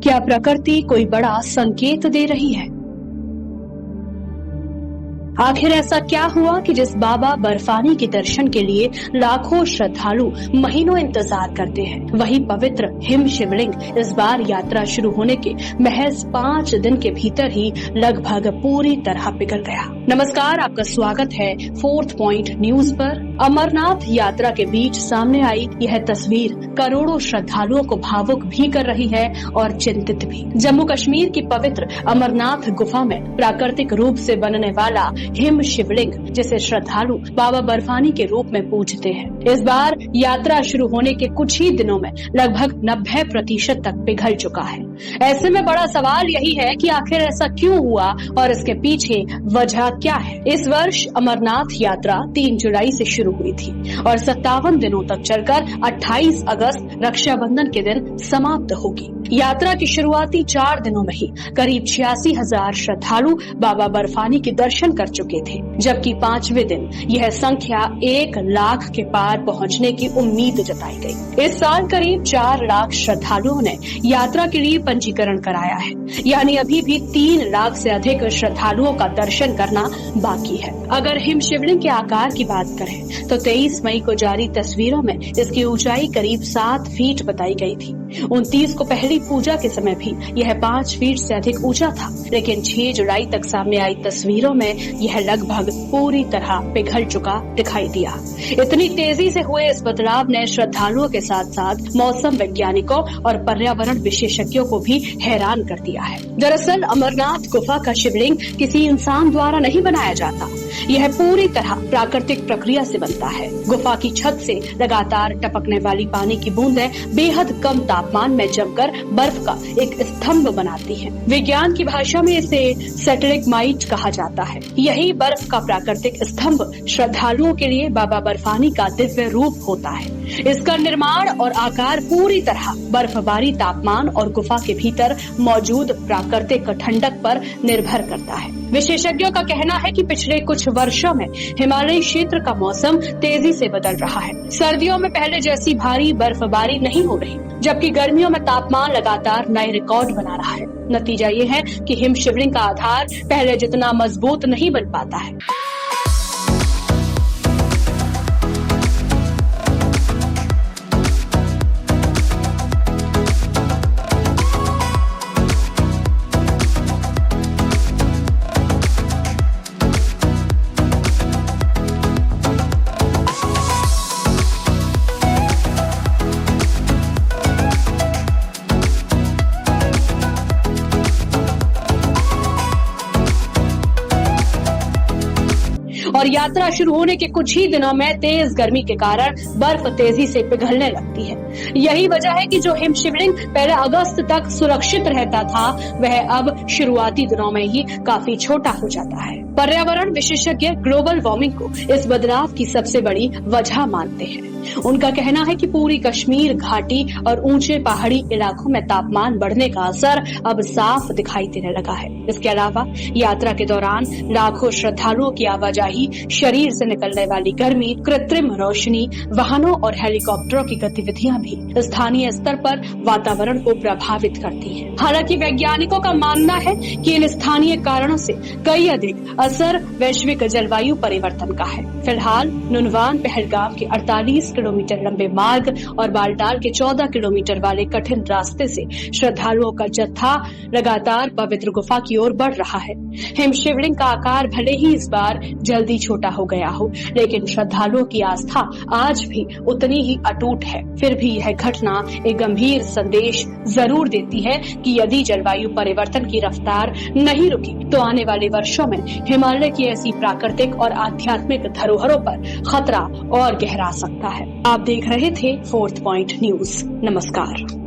क्या प्रकृति कोई बड़ा संकेत दे रही है? आखिर ऐसा क्या हुआ कि जिस बाबा बर्फानी के दर्शन के लिए लाखों श्रद्धालु महीनों इंतजार करते हैं, वही पवित्र हिम शिवलिंग इस बार यात्रा शुरू होने के महज 5 दिन के भीतर ही लगभग पूरी तरह पिघल गया। नमस्कार, आपका स्वागत है 4th पॉइंट न्यूज पर। अमरनाथ यात्रा के बीच सामने आई यह तस्वीर करोड़ों श्रद्धालुओं को भावुक भी कर रही है और चिंतित भी। जम्मू कश्मीर की पवित्र अमरनाथ गुफा में प्राकृतिक रूप से बनने वाला हिम शिवलिंग, जिसे श्रद्धालु बाबा बर्फानी के रूप में पूजते हैं, इस बार यात्रा शुरू होने के कुछ ही दिनों में लगभग 90% तक पिघल चुका है। ऐसे में बड़ा सवाल यही है कि आखिर ऐसा क्यों हुआ और इसके पीछे वजह क्या है। इस वर्ष अमरनाथ यात्रा 3 जुलाई से शुरू हुई थी और 57 दिनों तक चलकर 28 अगस्त रक्षाबंधन के दिन समाप्त होगी। यात्रा की शुरुआती 4 दिनों में ही करीब 86,000 श्रद्धालु बाबा बर्फानी के दर्शन कर चुके थे, जबकि 5वें दिन यह संख्या 1 लाख के पार पहुंचने की उम्मीद जताई गई। इस साल करीब 4 लाख श्रद्धालुओं ने यात्रा के लिए पंजीकरण कराया है, यानी अभी भी 3 लाख से अधिक श्रद्धालुओं का दर्शन करना बाकी है। अगर हिम शिवलिंग के आकार की बात करें तो 23 मई को जारी तस्वीरों में इसकी ऊंचाई करीब 7 फीट बताई गई थी। 29 को पहली पूजा के समय भी यह 5 फीट से अधिक ऊंचा था, लेकिन 6 जुलाई तक सामने आई तस्वीरों में यह लगभग पूरी तरह पिघल चुका दिखाई दिया। इतनी तेजी से हुए इस बदलाव ने श्रद्धालुओं के साथ साथ मौसम वैज्ञानिकों और पर्यावरण विशेषज्ञों को भी हैरान कर दिया है। दरअसल अमरनाथ गुफा का शिवलिंग किसी इंसान द्वारा नहीं बनाया जाता, यह पूरी तरह प्राकृतिक प्रक्रिया से बनता है। गुफा की छत से लगातार टपकने वाली पानी की बूंदें बेहद कम तापमान में जमकर बर्फ का एक स्तंभ बनाती हैं। विज्ञान की भाषा में इसे सेटलिगमाइट कहा जाता है। यही बर्फ का प्राकृतिक स्तंभ श्रद्धालुओं के लिए बाबा बर्फानी का दिव्य रूप होता है। इसका निर्माण और आकार पूरी तरह बर्फबारी, तापमान और गुफा के भीतर मौजूद प्राकृतिक ठंडक पर निर्भर करता है। विशेषज्ञों का कहना है कि पिछले कुछ वर्षों में हिमालयी क्षेत्र का मौसम तेजी से बदल रहा है। सर्दियों में पहले जैसी भारी बर्फबारी नहीं हो रही, जबकि गर्मियों में तापमान लगातार नए रिकॉर्ड बना रहा है। नतीजा ये है कि हिम शिवलिंग का आधार पहले जितना मजबूत नहीं बन पाता है। और यात्रा शुरू होने के कुछ ही दिनों में तेज गर्मी के कारण बर्फ तेजी से पिघलने लगती है। यही वजह है कि जो हिम शिवलिंग पहले अगस्त तक सुरक्षित रहता था, वह अब शुरुआती दिनों में ही काफी छोटा हो जाता है। पर्यावरण विशेषज्ञ ग्लोबल वार्मिंग को इस बदलाव की सबसे बड़ी वजह मानते हैं। उनका कहना है कि पूरी कश्मीर घाटी और ऊंचे पहाड़ी इलाकों में तापमान बढ़ने का असर अब साफ दिखाई देने लगा है। इसके अलावा यात्रा के दौरान लाखों श्रद्धालुओं की आवाजाही, शरीर से निकलने वाली गर्मी, कृत्रिम रोशनी, वाहनों और हेलीकॉप्टरों की गतिविधियां भी स्थानीय स्तर पर वातावरण को प्रभावित करती हैं। हालांकि वैज्ञानिकों का मानना है कि इन स्थानीय कारणों से कई अधिक असर वैश्विक जलवायु परिवर्तन का है। फिलहाल नुनवान पहलगाम के 48 किलोमीटर लंबे मार्ग और बालटाल के 14 किलोमीटर वाले कठिन रास्ते से श्रद्धालुओं का जत्था लगातार पवित्र गुफा की ओर बढ़ रहा है। हिम शिवलिंग का आकार भले ही इस बार जल्दी छोटा हो गया हो, लेकिन श्रद्धालुओं की आस्था आज भी उतनी ही अटूट है। फिर भी यह घटना एक गंभीर संदेश जरूर देती है कि यदि जलवायु परिवर्तन की रफ्तार नहीं रुकी तो आने वाले वर्षों में हिमालय की ऐसी प्राकृतिक और आध्यात्मिक धरोहरों पर खतरा और गहरा सकता है। आप देख रहे थे 4th पॉइंट न्यूज। नमस्कार।